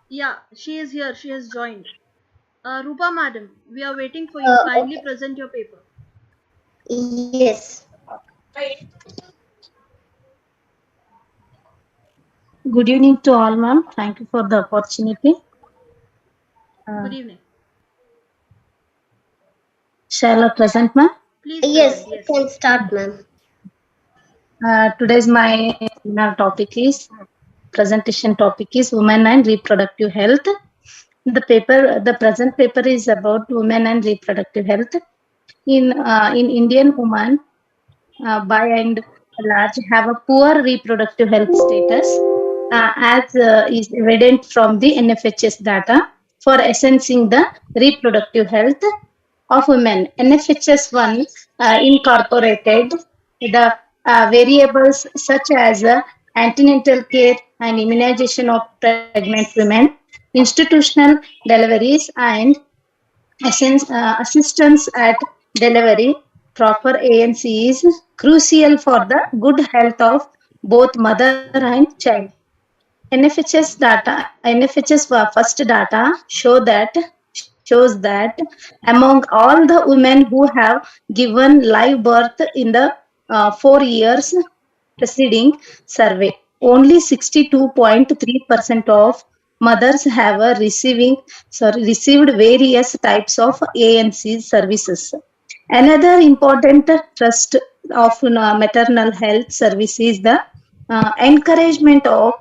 A: yeah, she is here. She has joined. Rupa madam, we are waiting for you. Kindly
B: Okay.
A: present your paper.
B: Yes.
K: Good evening to all, ma'am. Thank you for the opportunity.
A: Good evening.
K: Shall I present, ma'am?
A: Please
B: Yes,
A: present.
B: you
A: Yes.
B: can start, ma'am.
K: Today's my topic is presentation topic is women and reproductive health. The present paper is about women and reproductive health. In Indian women, by and large, have a poor reproductive health status, as is evident from the NFHS data for assessing the reproductive health of women. NFHS 1 incorporated the variables such as antenatal care and immunization of pregnant women, institutional deliveries, and assistance at delivery. Proper ANC is crucial for the good health of both mother and child. NFHS first data shows that among all the women who have given live birth in the 4 years preceding survey, only 62.3% of mothers have received various types of ANC services. Another important thrust of maternal health service is the encouragement of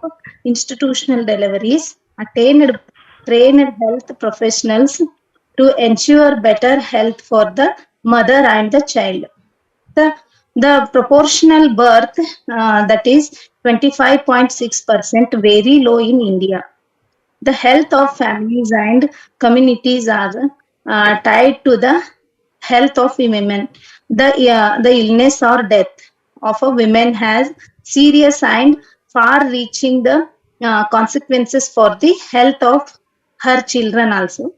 K: institutional deliveries, attained trained health professionals to ensure better health for the mother and the child. The, the proportional birth, that is 25.6%, very low in India. The health of families and communities are tied to the health of women. The illness or death of a woman has serious and far-reaching the consequences for the health of her children also.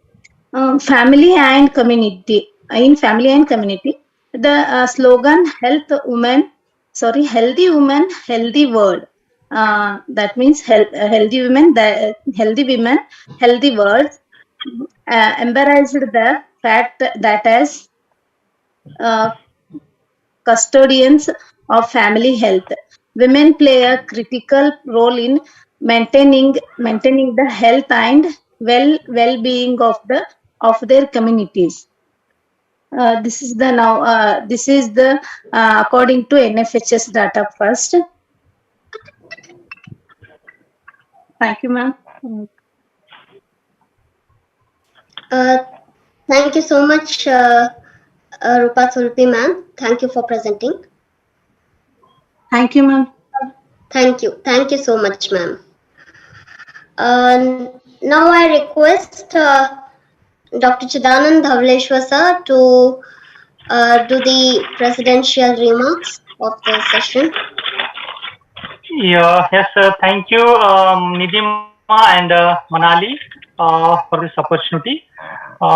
K: Family and community. In family and community, the slogan healthy woman, healthy world. That means healthy women, healthy world. Embraced the fact that as custodians of family health, women play a critical role in maintaining the health and well-being of their communities. This is the according to NFHS data first. Thank you, ma'am.
B: Thank you so much, Rupa Sulpi, ma'am. Thank you for presenting.
K: Thank you, ma'am.
B: Thank you. Thank you so much, ma'am. Now I request Dr. Chidanand Dhavaleshwar sir to do the presidential remarks of the session.
C: Yeah, yes, thank you, Nidima and Manali, for this opportunity.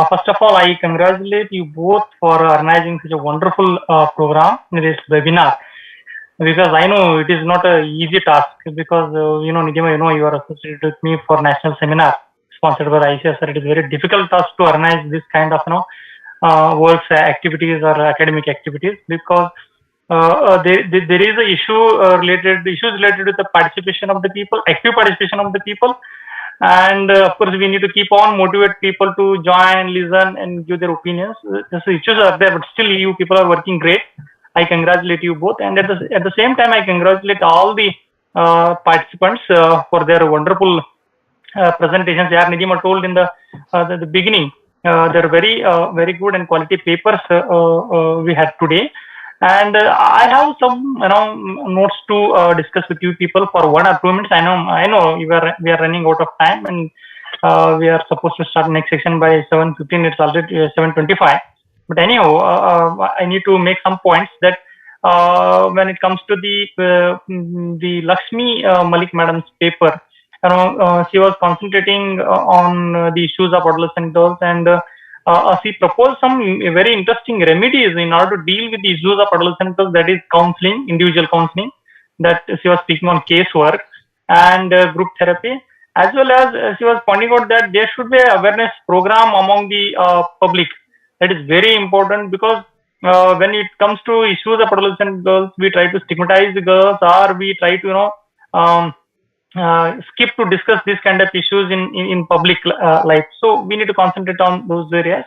C: First of all, I congratulate you both for organizing such a wonderful program in this webinar, because I know it is not an easy task, because Nidima, you are associated with me for national seminar sponsored by ICSR. It is very difficult task to organize this kind of works activities or academic activities, because there is a issues related with the participation of the people, active participation of the people, And of course, we need to keep on motivate people to join, listen, and give their opinions. The issues are there, but still, you people are working great. I congratulate you both, and at the same time, I congratulate all the participants for their wonderful presentations. Yeah, Nidima told in the beginning, they're very good and quality papers we had today. And I have some notes to discuss with you people for 1 or 2 minutes. I know we are running out of time, and we are supposed to start next section by 7:15. It's already 7:25. But anyhow, I need to make some points that when it comes to the Lakshmi Malik madam's paper, she was concentrating on the issues of adolescent girls, and she proposed some very interesting remedies in order to deal with the issues of adolescent girls, that is counseling, individual counseling, that she was speaking on casework and group therapy, as well as she was pointing out that there should be an awareness program among the public. That is very important, because when it comes to issues of adolescent girls, we try to stigmatize the girls, or we try to skip to discuss these kind of issues in public life. So we need to concentrate on those areas.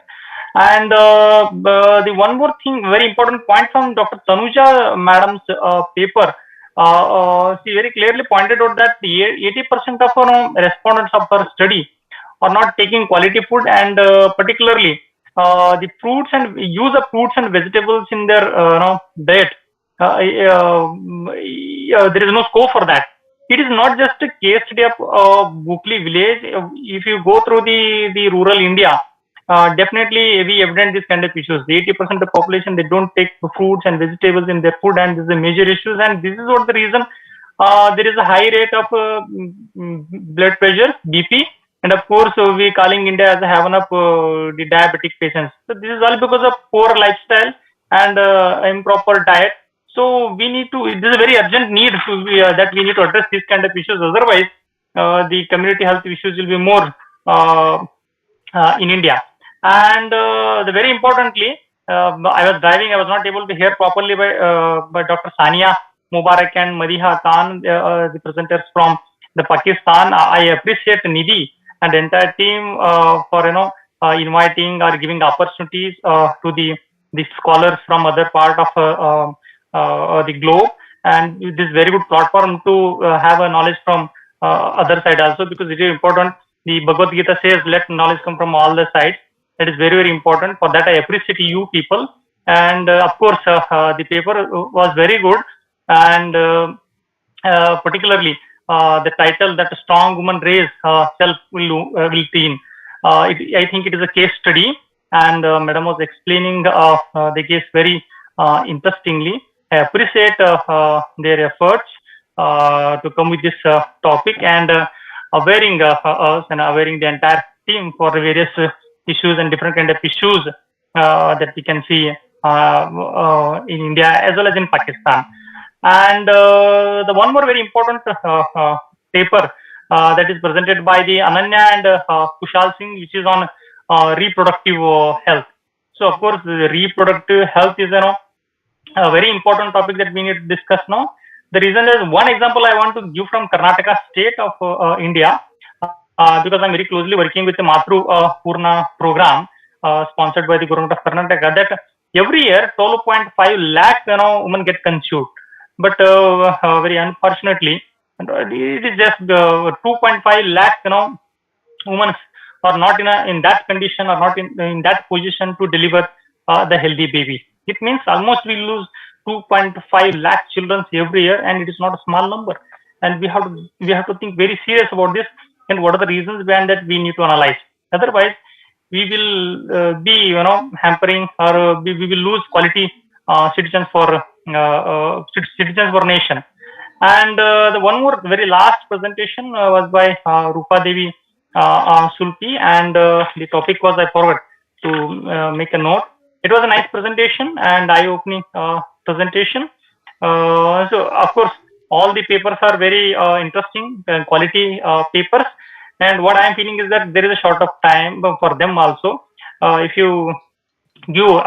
C: And the one more thing, very important point from Dr. Tanuja madam's paper, she very clearly pointed out that 80% of respondents of her study are not taking quality food, and particularly the fruits and use of fruits and vegetables in their diet. There is no scope for that. It is not just a case study of Bukli village. If you go through the rural India, definitely we evident this kind of issues. The 80% of the population, they don't take fruits and vegetables in their food, and this is a major issue. And this is what the reason there is a high rate of blood pressure, BP, and of course we calling India as a heaven of the diabetic patients. So this is all because of poor lifestyle and improper diet. So we need to, this is a very urgent need that we need to address these kind of issues. Otherwise, the community health issues will be more in India. And the very importantly, I was driving, I was not able to hear properly by Dr. Sania Mubarak and Madiha Khan, the presenters from the Pakistan. I appreciate Nidhi and the entire team for inviting or giving opportunities to the scholars from other part of the globe, and this very good platform to have a knowledge from other side also, because it is important. The Bhagavad Gita says, let knowledge come from all the sides. That is very important. For that, I appreciate you people. And of course, the paper was very good, and particularly the title that a strong woman raise self will teen. I think it is a case study, and Madam was explaining the case very interestingly. I appreciate their efforts to come with this topic, and awareing us and awareing the entire team for various issues and different kind of issues that we can see in India as well as in Pakistan. And the one more very important paper that is presented by the Ananya and Kushal Singh, which is on reproductive health. So of course, the reproductive health is a very important topic that we need to discuss now. The reason is, one example I want to give from Karnataka state of India, because I'm very closely working with the Matru Purna program sponsored by the government of Karnataka, that every year 12.5 lakh women get conceived, but very unfortunately it is just 2.5 lakh women are not in that condition, or not in that position to deliver the healthy baby. It means almost we lose 2.5 lakh children every year, and it is not a small number. And we have to think very serious about this, and what are the reasons behind that we need to analyze. Otherwise, we will be hampering, or we will lose quality citizens for nation. And the one more very last presentation was by Rupa Devi Sulpi, and the topic was, I forgot to make a note. It was a nice presentation and eye-opening presentation. So of course, all the papers are very interesting, quality papers. And what I am feeling is that there is a short of time for them also. If you give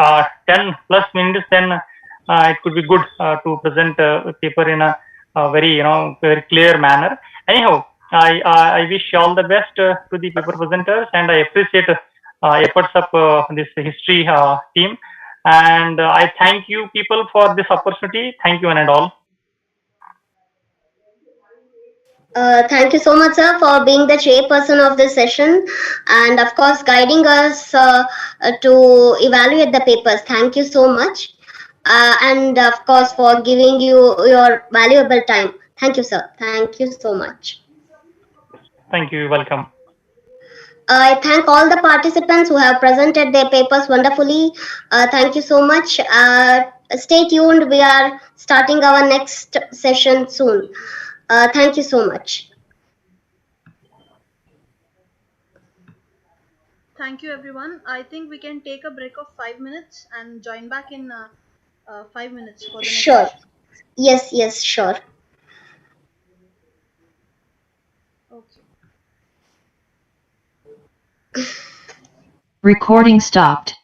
C: 10 plus minutes, then it could be good to present a paper in a very very clear manner. Anyhow, I wish all the best to the paper presenters, and I appreciate efforts of this history team. And I thank you people for this opportunity. Thank you one and all.
B: Thank you so much, sir, for being the chairperson of this session and, of course, guiding us to evaluate the papers. Thank you so much. And, of course, for giving your valuable time. Thank you, sir. Thank you so much.
C: Thank you. Welcome.
B: I thank all the participants who have presented their papers wonderfully. Thank you so much. Stay tuned. We are starting our next session soon. Thank you so much.
A: Thank you, everyone. I think we can take a break of 5 minutes and join back in 5 minutes for the next
B: Sure.
A: session.
B: Yes, sure.
A: Okay.
L: Recording stopped.